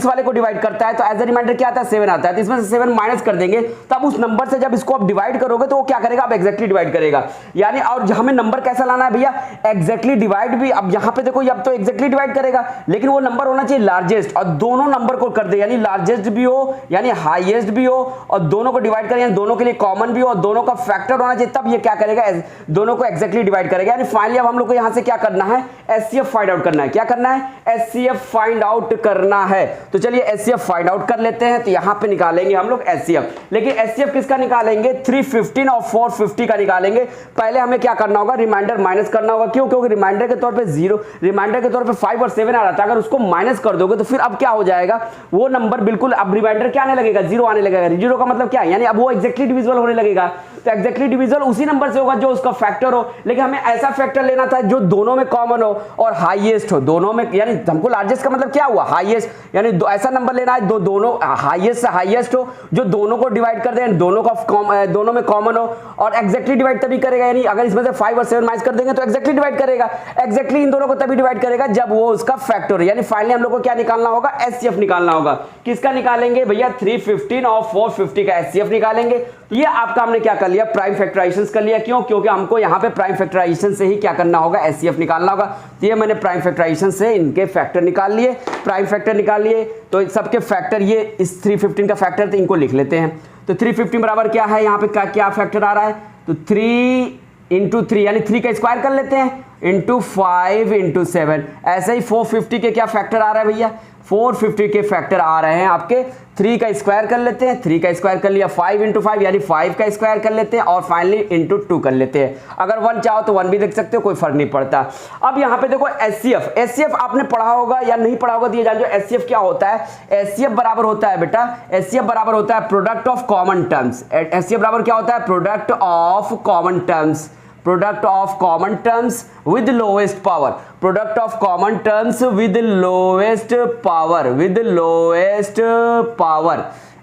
वाले को डिवाइड करता है, तो एज अ रिमाइंडर क्या आता है 7 आता है, तो इसमें से 7 माइनस कर देंगे तब उस नंबर से जब इसको आप डिवाइड करोगे तो वो क्या करेगा अब एक्जैक्टली डिवाइड करेगा। यानी और हमें नंबर कैसा लाना है भैया एक्जैक्टली डिवाइड भी। अब यहाँ पे देखो अब तो एक्जैक्टली डिवाइड करेगा लेकिन वो नंबर होना चाहिए लार्जेस्ट, और दोनों नंबर को कर दे यानी लार्जेस्ट भी हो यानी हाईएस्ट भी हो और दोनों को डिवाइड करें यानी दोनों के लिए कॉमन भी हो और दोनों का फैक्टर होना चाहिए, तब ये क्या करेगा दोनों को एक्जैक्टली डिवाइड करेगा। यानी फाइनली अब हम लोग को यहां से क्या करना है एचसीएफ फाइंड आउट करना है। क्या करना है एचसीएफ फाइंड आउट करना है। तो चलिए एचसीएफ फाइंड आउट कर लेते हैं। तो यहां पे निकालेंगे हम लोग एचसीएफ, लेकिन एचसीएफ किसका निकालेंगे 315 और 450 का निकालेंगे। पहले हमें क्या करना होगा रिमाइंडर माइनस करना होगा। क्यों? क्योंकि रिमाइंडर के तौर पे 0 रिमाइंडर के तौर पे 5 और 7 आ रहा था, अगर उसको माइनस कर दोगे तो फिर अब क्या हो जाएगा वो नंबर बिल्कुल अब रिमाइंडर क्या आने लगेगा 0 आने लगेगा। 0 का मतलब क्या है यानी अब वो एक्जैक्टली डिविजिबल होने लगेगा। तो एक्जैक्टली डिविजिबल उसी नंबर से होगा जो उसका फैक्टर हो, लेकिन हमें ऐसा फैक्टर लेना था जो दोनों में कॉमन हो और हाईएस्ट हो दोनों में। यानी हमको लार्जेस्ट का मतलब क्या हुआ हाईएस्ट, यानी ऐसा नंबर लेना है दोनों हाईएस्ट से हाईएस्ट हो जो दोनों को डिवाइड कर दे दोनों में कॉमन हो और एक्जैक्टली डिवाइड तभी करेगा। यानी अगर इसमें से 5 और 7 माइनस कर देंगे तो एक्जैक्टली डिवाइड करेगा। एक्जैक्टली इन दोनों को तभी डिवाइड करेगा जब वो उसका फैक्टर है। यानी फाइनली हम लोग को क्या निकालना होगा एचसीएफ निकालना होगा। किसका निकालेंगे भैया 315 और 450 का एचसीएफ निकालेंगे। ये आपका हमने क्या कर लिया प्राइम फैक्टराइजेशन कर लिया। क्यों? क्योंकि हमको यहाँ पे प्राइम फैक्टराइजेशन से ही क्या करना होगा एचसीएफ निकालना होगा। तो ये मैंने प्राइम फैक्टराइजेशन से इनके फैक्टर निकाल लिए, प्राइम फैक्टर निकाल लिए। तो सबके फैक्टर ये इस 315 का फैक्टर तो इनको लिख लेते हैं। तो 315 बराबर क्या है यहाँ पे क्या फैक्टर आ रहा है तो 3 इंटू 3 यानी 3 का स्क्वायर कर लेते हैं इंटू 5 इंटू 7। ऐसे ही 450 के क्या फैक्टर आ रहा है भैया 450 के फैक्टर आ रहे हैं आपके 3 का स्क्वायर कर लेते हैं। 3 का स्क्वायर कर लिया 5 इंटू 5 यानी 5 का स्क्वायर कर लेते हैं और फाइनली इंटू 2 कर लेते हैं। अगर 1 चाहो तो 1 भी लिख सकते हो, कोई फर्क नहीं पड़ता। अब यहाँ पे देखो एचसीएफ आपने पढ़ा होगा या नहीं पढ़ा होगा तो ये जान जो एचसीएफ क्या होता है। एचसीएफ बराबर होता है बेटा एचसीएफ बराबर होता है product of common terms. HCF बराबर क्या होता है product of common terms, product of common terms with lowest power, product of common terms with lowest power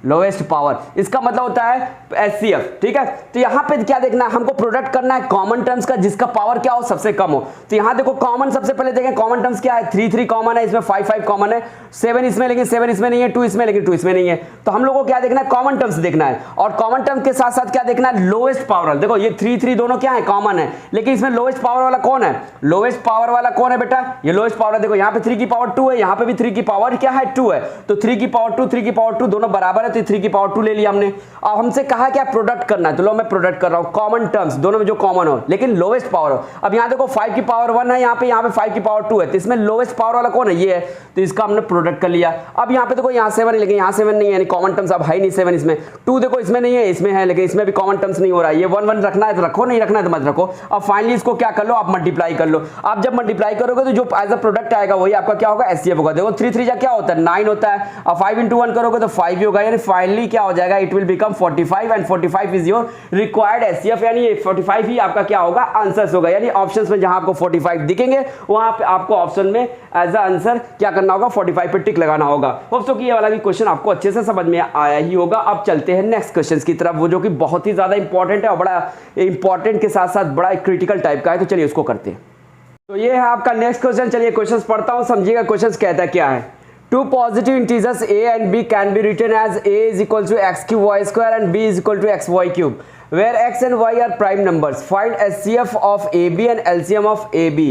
lowest power, इसका मतलब होता है HCF, ठीक है। तो यहाँ पे क्या देखना है, हमको प्रोडक्ट करना है कॉमन टर्म्स का जिसका पावर क्या हो, सबसे कम हो। तो यहाँ देखो कॉमन, सबसे पहले देखें कॉमन टर्म्स क्या है, 3 3 कॉमन है, इसमें 5 5 कॉमन है, 7 इसमें, लेकिन 7 इसमें नहीं है, 2 इसमें, लेकिन 2 इसमें नहीं है। तो हम लोग को क्या देखना है, कॉमन टर्म्स देखना है, और कॉमन टर्म के साथ साथ क्या देखना है, लोएस्ट पावर। देखो ये 3 3 दोनों क्या है, कॉमन है, लेकिन इसमें लोएस्ट पावर वाला कौन है, लोएस्ट पावर वाला कौन है बेटा, ये लोएस्ट पावर है। देखो यहाँ पे 3 की पावर 2 है, यहाँ पे भी 3 की पावर क्या है, 2 है। तो 3 की पावर 2 3 की पावर 2 दोनों बराबर है, तो 3 की पावर 2 ले लिया हमने। अब हमसे कहा क्या प्रोडक्ट करना है, तो लो मैं प्रोडक्ट कर रहा हूं, कॉमन टर्म्स दोनों में जो कॉमन हो लेकिन लोएस्ट पावर हो। अब यहाँ देखो 5 की पावर 1 है, यहाँ पे 5 की पावर 2 है, तो इसमें लोएस्ट पावर वाला कौन है, ये है, तो इसका हमने प्रोडक्ट कर लिया। अब यहाँ पे देखो यहाँ 7 है, लेकिन यहाँ 7 नहीं है, यानी कॉमन टर्म्स अब है नहीं 7 इसमें। 2 देखो इसमें नहीं है, इसमें है, लेकिन इसमें भी कॉमन टर्म्स नहीं हो रहा है। ये 1 1 रखना है तो रखो, नहीं रखना है तो मत रखो। अब फाइनली इसको क्या कर लो, आप मल्टीप्लाई कर लो। आप जब मल्टीप्लाई करोगे तो जो एज अ प्रोडक्ट आएगा वही आपका क्या होगा, HCF होगा। देखो 3 3 जा क्या होता है, 9 होता है। अब 5 into 1 करोगे तो 5 ही होगा, यानी फाइनली क्या हो जाएगा, it will become 45 and 45 is your required HCF, यानी ये 45 ही आपका क्या होगा, आंसर होगा। यानी ऑप्शंस में जहां आपको 45 दिखेंगे वहां पे आपको ऑप्शन में एज अ आंसर क्या करना होगा, 45 पे टिक लगाना होगा। होप्स कि ये वाला भी क्वेश्चन आपको अच्छे से समझ में आया ही होगा। अब चलते हैं नेक्स्ट क्वेश्चन की तरफ, वो जो कि बहुत ही ज्यादा इंपॉर्टेंट है और बड़ा इंपॉर्टेंट के साथ साथ बड़ा क्रिटिकल टाइप का है। तो चलिए उसको करते हैं। तो ये है आपका नेक्स्ट क्वेश्चन। चलिए क्वेश्चन पढ़ता हूं, समझिएगा क्वेश्चन कहता क्या है। Two positive integers a and b can be written as a is equal to x cube y square and b is equal to xy cube, where x and y are prime numbers. Find HCF of ab and LCM of ab.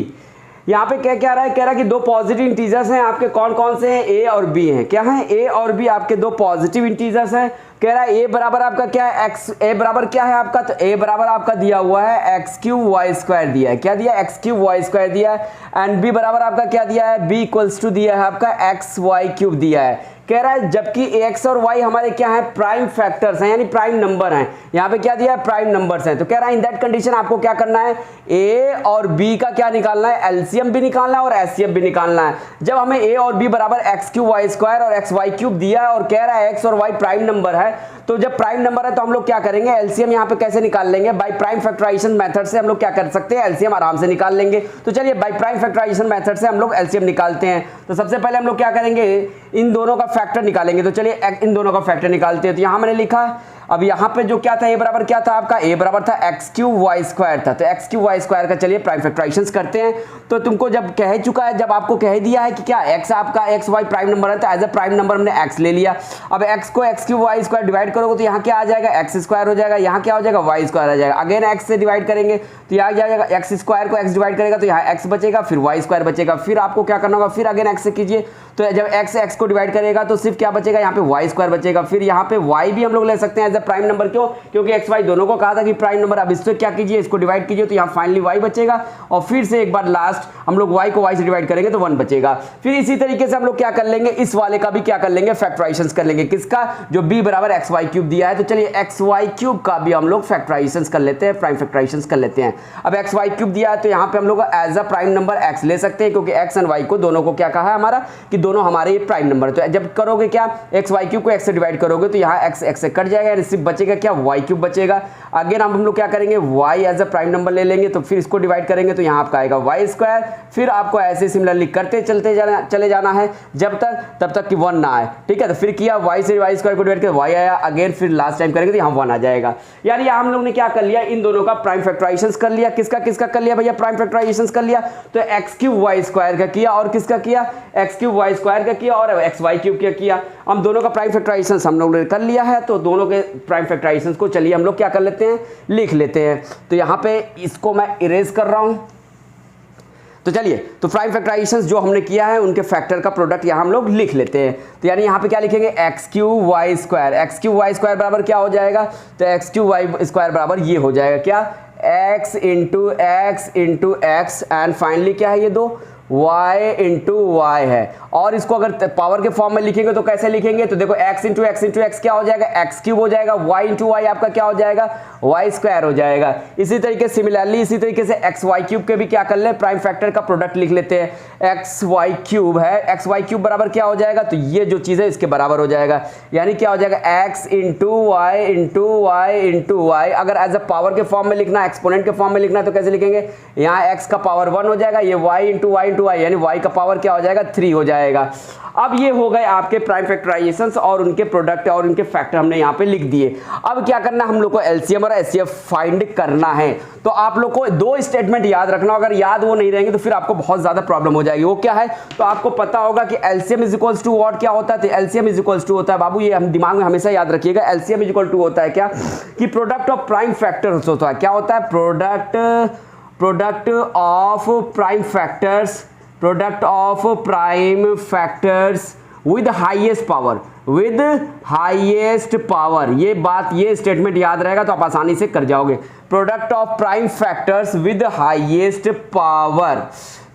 यहाँ पे क्या कह रहा है, कह रहा है कि दो पॉजिटिव इंटीजर्स हैं आपके, कौन कौन से हैं, a और b हैं। क्या है, a और b आपके दो पॉजिटिव इंटीजर्स हैं। कह रहा है a बराबर आपका क्या है, x, a बराबर क्या है आपका, तो a बराबर आपका दिया हुआ है x क्यूब वाई स्क्वायर दिया है। क्या दिया है, x क्यूब वाई स्क्वायर दिया है। एंड b बराबर आपका क्या दिया है, b इक्वल्स टू दिया है आपका x वाई क्यूब दिया है। कह रहा है जबकि x और y हमारे क्या है, प्राइम फैक्टर्स हैं, यानी प्राइम नंबर हैं। यहाँ पे क्या दिया है, प्राइम नंबर्स हैं। तो कह रहा है इन दैट कंडीशन आपको क्या करना है, a और b का क्या निकालना है, एलसीएम भी निकालना है और HCF भी निकालना है। जब हमें a और b बराबर x क्यूब वाई स्क्वायर और x वाई क्यूब दिया है और कह रहा है x और y प्राइम नंबर है, तो जब प्राइम नंबर है तो हम लोग क्या करेंगे, एलसीएम यहाँ पे कैसे निकाल लेंगे, बाय प्राइम फैक्टराइजेशन मेथड से हम लोग क्या कर सकते हैं, एलसीएम आराम से निकाल लेंगे। तो चलिए बाय प्राइम फैक्टराइजेशन मेथड से हम लोग एलसीएम निकालते हैं। तो सबसे पहले हम लोग क्या करेंगे, इन दोनों का फैक्टर निकालेंगे। तो चलिए इन दोनों का फैक्टर निकालते हैं। तो यहाँ मैंने लिखा, अब यहाँ पे जो क्या था, a बराबर क्या था आपका, a बराबर था x क्यूब वाई स्क्वायर था। तो x क्यूब वाई स्क्वायर का चलिए प्राइम फैक्टराइजेशन करते हैं। तो तुमको जब कह चुका है, जब आपको कह दिया है कि क्या x आपका x y प्राइम नंबर है, तो एज अ प्राइम नंबर हमने x ले लिया। अब x को x cube y square divide करोगे तो यहाँ क्या आ जाएगा, x स्क्वायर हो जाएगा, यहाँ क्या हो जाएगा, y स्क्वायर आ जाएगा। अगेन x से डिवाइड करेंगे तो यहाँ क्या जाएगा, x स्क्वायर को x डिवाइड करेगा तो यहाँ x बचेगा, फिर y स्क्वायर बचेगा। फिर आपको क्या करना होगा, फिर अगेन x से कीजिए, तो जब x को डिवाइड करेगा तो सिर्फ क्या बचेगा, यहाँ पे y स्क्वायर बचेगा। फिर यहाँ पे y भी हम लोग ले सकते हैं एज अ प्राइम नंबर, क्यों, क्योंकि x y दोनों को कहा था कि प्राइम नंबर। अब इससे क्या कीजिए, इसको डिवाइड कीजिए तो यहाँ फाइनली y बचेगा, और फिर से एक बार लास्ट हम लोग y को y से डिवाइड करेंगे तो 1 बचेगा। फिर इसी तरीके से हम लोग क्या कर लेंगे, इस वाले का भी क्या कर लेंगे, फैक्टराइजेशन कर लेंगे। किसका, जो b बराबर एक्स वाई क्यूब दिया है। तो चलिए एक्स वाई क्यूब का भी हम लोग फैक्टराइजेशन कर लेते हैं, प्राइम फैक्टराइजेशन कर लेते हैं। अब एक्स वाई क्यूब दिया है तो यहाँ पे हम लोग as a prime number x ले सकते हैं, क्योंकि x एंड y को दोनों को क्या कहा है हमारा, कि दोनों हमारे प्राइम नंबर। तो जब करोगे क्या, एक्स वाई क्यूब को x से डिवाइड करोगे तो यहाँ x से कट जाएगा, सिर्फ बचेगा क्या, वाई क्यूब बचेगा। अगेन हम लोग क्या करेंगे, y as a prime number ले लेंगे, तो फिर इसको डिवाइड करेंगे तो यहाँ आपका आएगा वाई स्क्वायर। फिर आपको ऐसे सिमिलरली करते चले जाना है जब तब तक कि 1 ना आए, ठीक है। तो फिर किया, y से वाई स्क्वायर को डिवाइड कर y आया, अगेन फिर लास्ट टाइम करेंगे तो यहाँ 1 आ जाएगा। यानी हम लोग ने क्या कर लिया, इन दोनों का प्राइम फैक्टराइजेशन कर लिया। किसका किसका कर लिया भैया, प्राइम फैक्टराइजेशन कर लिया। तो एक्स क्यूब वाई स्क्वायर का किया, और किसका किया, एक्स क्यूब वाई स्क्वायर का किया, और एक्स वाई क्यूब का किया। हम दोनों का प्राइम फैक्टराइजेशन हम लोग ने कर लिया है, तो दोनों के प्राइम फैक्टराइजेशन को चलिए हम लोग क्या कर लेते हैं, लिख लेते हैं। तो यहाँ पे इसको मैं इरेज कर रहा हूँ। तो चलिए, तो प्राइम फैक्टराइजेशन जो हमने किया है उनके फैक्टर का प्रोडक्ट यहाँ हम लोग लिख लेते हैं। तो यानी यहाँ पे क्या लिखेंगे, x cube y square, x cube y square बराबर क्या हो जाएगा, तो एक्स क्यूब वाई स्क्वायर बराबर ये हो जाएगा क्या, x into x and finally क्या है, ये दो y इंटू वाई है। और इसको अगर पावर के फॉर्म में लिखेंगे तो कैसे लिखेंगे, तो देखो x इंटू एक्स क्या हो जाएगा, एक्स क्यूब हो जाएगा, y इंटू वाई आपका क्या हो जाएगा, वाई स्क्वायर हो जाएगा। इसी तरीके सिमिलरली इसी तरीके से एक्स वाई क्यूब के भी क्या कर ले, प्राइम फैक्टर का प्रोडक्ट लिख लेते हैं। एक्स वाई क्यूब है, एक्स वाई क्यूब बराबर क्या हो जाएगा, तो ये जो चीज़ है इसके बराबर हो जाएगा, यानी क्या हो जाएगा x into y into y into y. अगर एज अ पावर के फॉर्म में लिखना, एक्सपोनेंट के फॉर्म में लिखना है तो कैसे लिखेंगे, यहाँ एक्स का पावर 1 हो जाएगा, ये वाई इंटू वाई यानी वाई का पावर क्या हो जाएगा 3 हो जाएगा। अब ये हो गए आपके प्राइम फैक्टराइजेशंस और उनके प्रोडक्ट और उनके फैक्टर हमने यहाँ पे लिख दिए। अब क्या करना, हम लोग को एलसीएम और एचसीएफ फाइंड करना है। तो आप लोग को दो स्टेटमेंट याद रखना, अगर याद वो नहीं रहेंगे तो फिर आपको बहुत ज्यादा प्रॉब्लम हो जाएगी। वो क्या है, तो आपको पता होगा कि LCM is equals to what, क्या होता है, तो एलसीएम इज इक्वल्स टू होता है, बाबू ये हम दिमाग में हमेशा याद रखिएगा, एलसीएम इज इक्वल टू होता है क्या, कि प्रोडक्ट ऑफ प्राइम फैक्टर्स होता है। क्या होता है, product of prime factors, product of prime factors with highest power, with highest power. ये बात, ये स्टेटमेंट याद रहेगा तो आप आसानी से कर जाओगे। Product of prime factors with highest power,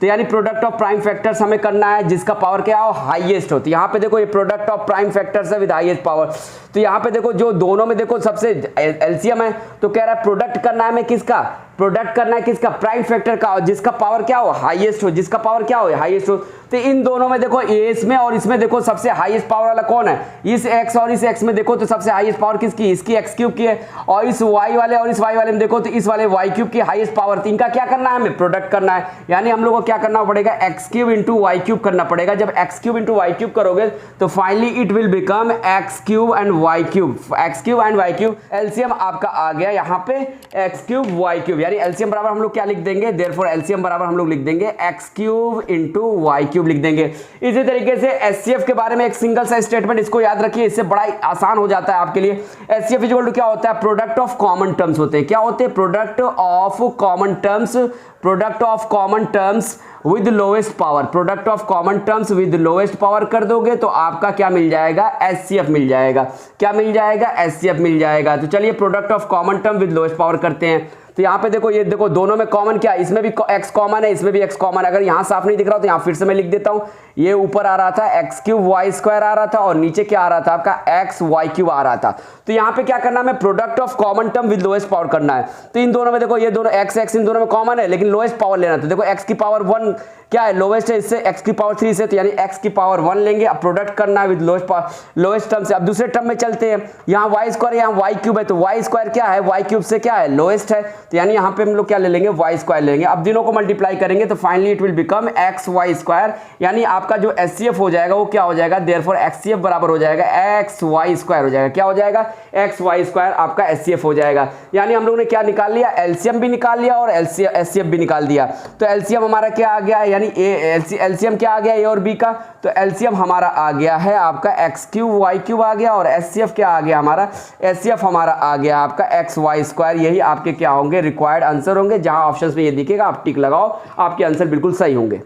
तो यानी प्रोडक्ट ऑफ प्राइम फैक्टर्स हमें करना है जिसका पावर क्या हो, हाईएस्ट हो। तो यहाँ पे देखो ये प्रोडक्ट ऑफ प्राइम फैक्टर्स है विद हाईएस्ट पावर, तो यहाँ पे देखो जो दोनों में देखो सबसे एलसीएम है, तो कह रहा है प्रोडक्ट करना है हमें किसका, प्रोडक्ट करना है किसका, प्राइम फैक्टर का, जिसका पावर क्या हो, हाईएस्ट हो, जिसका पावर क्या हो, हाईएस्ट हो। तो इन दोनों में देखो, इसमें और इसमें देखो सबसे हाईएस्ट पावर वाला कौन है, इस x और इस x में देखो तो सबसे हाईएस्ट पावर किसकी, इसकी x क्यूब की है, और इस y वाले और इस y वाले में देखो तो इस वाले y क्यूब की हाईएस्ट पावर। तो इनका क्या करना है, हमें प्रोडक्ट करना है, यानी हम लोग को क्या करना पड़ेगा, x cube into y cube करना पड़ेगा। जब x cube into y cube करोगे तो finally it will become x cube and y cube, x cube and y cube. LCM आपका आ गया यहाँ पे x क्यूब वाई क्यूब, यानी एलसीएम बराबर हम लोग क्या लिख देंगे, देयरफॉर एलसीएम बराबर हम लोग लिख देंगे x cube into y cube लिख देंगे। इसी तरीके से एचसीएफ के बारे में एक सिंगल सा स्टेटमेंट, इसको याद रखिए, इससे बड़ा आसान हो जाता है आपके लिए। एचसीएफ इक्वल टू क्या होता है, प्रोडक्ट ऑफ कॉमन टर्म्स होते हैं। क्या होते हैं, product of common terms, product of common terms with lowest power, product of common terms with lowest power कर दोगे तो आपका क्या मिल जाएगा, एचसीएफ मिल जाएगा। क्या मिल जाएगा, एचसीएफ मिल जाएगा। तो चलिए product of common term with lowest power करते हैं। तो यहाँ पे देखो, ये देखो दोनों में कॉमन क्या है, इसमें भी x कॉमन है, इसमें भी x कॉमन है। अगर यहाँ साफ नहीं दिख रहा हो तो यहाँ फिर से मैं लिख देता हूँ, ये ऊपर आ रहा था x क्यूब वाई स्क्वायर आ रहा था और नीचे क्या आ रहा था आपका x वाई क्यूब आ रहा था। तो यहाँ पे क्या करना है, हमें product of common term with lowest power करना है। तो इन दोनों में देखो, ये दोनों x इन दोनों में कॉमन है लेकिन लोएस्ट पावर लेना। तो देखो x की पावर 1 क्या है, लोएस्ट है, इससे x की पावर 3 से, तो यानी x की पावर 1 लेंगे। अब प्रोडक्ट करना है विद लोएस्ट टर्म से। अब दूसरे टर्म में चलते हैं, यहाँ वाई स्क्वायर, यहाँ वाई क्यूब है, तो वाई स्क्वायर क्या है, वाई क्यूब से क्या है, लोएस्ट है, तो यानी यहाँ पे हम लोग क्या ले लेंगे, वाई स्क्वायर लेंगे। अब दिनों को मल्टीप्लाई करेंगे तो finally it will become x y square, यानी आपका जो एचसीएफ हो जाएगा वो क्या हो जाएगा, देयरफॉर एचसीएफ बराबर हो जाएगा एक्स वाई स्क्वायर हो जाएगा। क्या हो जाएगा, एक्स वाई स्क्वायर आपका एचसीएफ हो जाएगा। यानी हम लोग ने क्या निकाल लिया, एलसीएम भी निकाल लिया और एचसीएफ भी निकाल दिया। तो एलसीएम हमारा क्या आ गया, यानी एलसीएम क्या आ गया, ए और बी का, तो एलसीएम हमारा आ गया है आपका एक्स क्यूब वाई क्यूब आ गया, और एचसीएफ क्या आ गया हमारा, एचसीएफ हमारा आ गया आपका एक्स वाई स्क्वायर। यही आपके क्या होंगे, रिक्वायर्ड आंसर होंगे। जहां ऑप्शंस में ये दिखेगा आप टिक लगाओ, आपके आंसर बिल्कुल सही होंगे।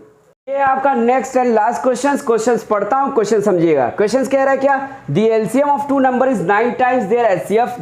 ये आपका नेक्स्ट एंड लास्ट क्वेश्चन पढ़ता हूं, क्वेश्चन समझिएगा। क्वेश्चन कह रहा है क्या, the LCM of two number is 9 times their HCF,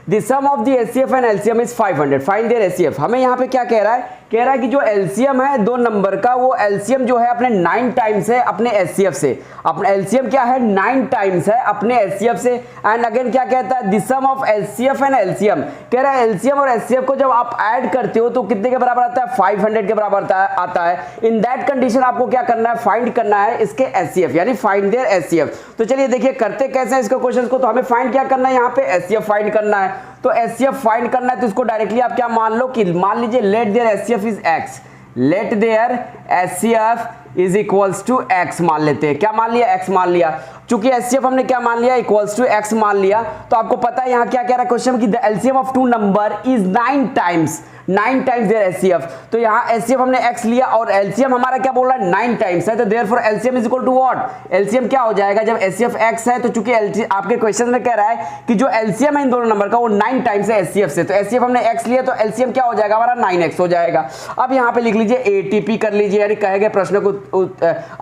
the sum of the HCF and LCM is 500, find their HCF. हमें यहाँ पे क्या कह रहा है, कह रहा है कि जो एलसीएम है दो नंबर का, वो एलसीएम जो है अपने 9 टाइम्स है अपने एचसीएफ से। अपने एलसीएम क्या है, 9 टाइम्स है अपने एचसीएफ से। एंड अगेन क्या कहता है, the sum of HCF and LCM, कह रहा है एलसीएम और एचसीएफ को जब आप ऐड करते हो तो कितने के बराबर आता है, 500 के बराबर आता है। इन दैट कंडीशन आपको क्या करना है, फाइंड करना है इसके एचसीएफ, यानी फाइंड देयर एचसीएफ। तो चलिए देखिए करते कैसे हैं इसको क्वेश्चन को। तो हमें फाइंड क्या करना है, यहाँ पे एचसीएफ फाइंड करना है। तो एचसीएफ फाइंड करना है तो इसको डायरेक्टली आप क्या मान लो, कि मान लीजिए let their HCF is x, let their HCF is equals to x मान लेते हैं। क्या मान लिया, x मान लिया। चूंकि एचसीएफ हमने क्या मान लिया, इक्वल्स टू x मान लिया, तो आपको पता है यहाँ क्या कह रहा है क्वेश्चन की, the LCM of two number is 9 times their HCF. तो यहाँ एचसीएफ हमने x लिया और एलसीएम हमारा क्या बोल रहा है, 9 टाइम्स है। तो therefore LCM is equal to what, LCM क्या हो जाएगा, जब एचसीएफ x है तो चूंकि आपके क्वेश्चन में कह रहा है कि जो एलसीएम है इन दोनों नंबर का वो 9 टाइम्स है एचसीएफ से, तो एचसीएफ हमने x लिया तो एलसीएम क्या हो जाएगा हमारा, 9x हो जाएगा। अब यहाँ पे लिख लीजिए एटीपी कर लीजिए, यानी कहे गए प्रश्न को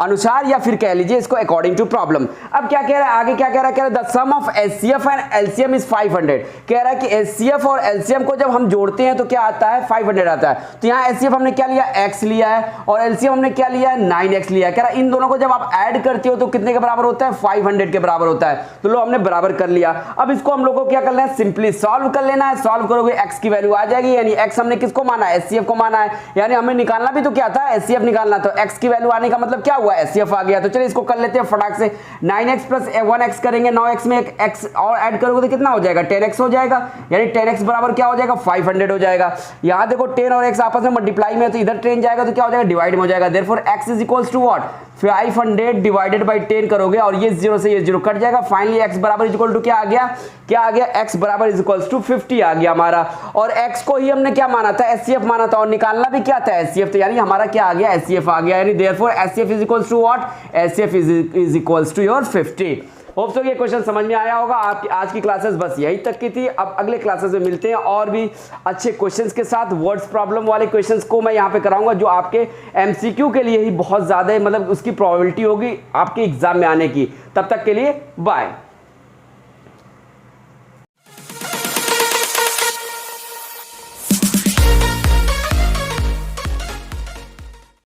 अनुसार, या फिर कह लीजिए इसको अकॉर्डिंग टू प्रॉब्लम। अब क्या कह रहा है आगे, क्या कह रहा है, कह रहा है the sum of HCF and LCM is 500। कह रहा है कि एचसीएफ और एलसीएम को जब हम जोड़ते हैं तो क्या आता है 500 आता है। तो यहाँ एचसीएफ हमने क्या लिया, x लिया है, और एलसीएम हमने क्या लिया है 9x लिया है। कह रहा इन दोनों को जब आप ऐड करते हो तो कितने के बराबर होता है, 500 के बराबर होता है। तो लो हमने बराबर कर लिया। अब इसको हम लोग को क्या करना है, सिंपली सॉल्व कर लेना है। सॉल्व करोगे x की वैल्यू आ जाएगी, यानी x हमने किसको माना है, एचसीएफ को माना है, यानी हमें निकालना भी तो क्या था, एचसीएफ निकालना। तो x की वैल्यू आने का मतलब क्या हुआ, एचसीएफ आ गया। तो चलिए इसको कर लेते हैं फटाक से। 9x प्लस 1x करेंगे, 9x में एक x और ऐड करोगे तो कितना हो जाएगा, 10x हो जाएगा, यानी 10x बराबर क्या हो जाएगा, 500 हो जाएगा। यहाँ देखो 10 और x आपस में मल्टीप्लाई में, तो इधर 10 जाएगा तो क्या हो जाएगा, डिवाइड में हो जाएगा। Therefore x is equals to what, 500 divided by 10 करोगे और ये 0 से ये 0 कट जाएगा। फाइनली x बराबर इज इक्वल टू क्या आ गया, क्या आ गया, x बराबर इज इक्वल्स टू 50 आ गया हमारा। और x को ही हमने क्या माना था, एचसीएफ माना था, और निकालना भी क्या था, एचसीएफ। तो यानी हमारा क्या आ गया, एचसीएफ आ गया, यानी therefore HCF is equals to what, HCF is equals to your 50। Hope so ये क्वेश्चन समझ में आया होगा। आपकी आज की क्लासेस बस यही तक की थी। अब अगले क्लासेस में मिलते हैं और भी अच्छे क्वेश्चंस के साथ। वर्ड्स प्रॉब्लम वाले क्वेश्चंस को मैं यहाँ पे कराऊंगा जो आपके एमसीक्यू के लिए ही बहुत ज़्यादा मतलब उसकी प्रोबेबिलिटी होगी आपके एग्जाम में आने की। तब तक के लिए बाय।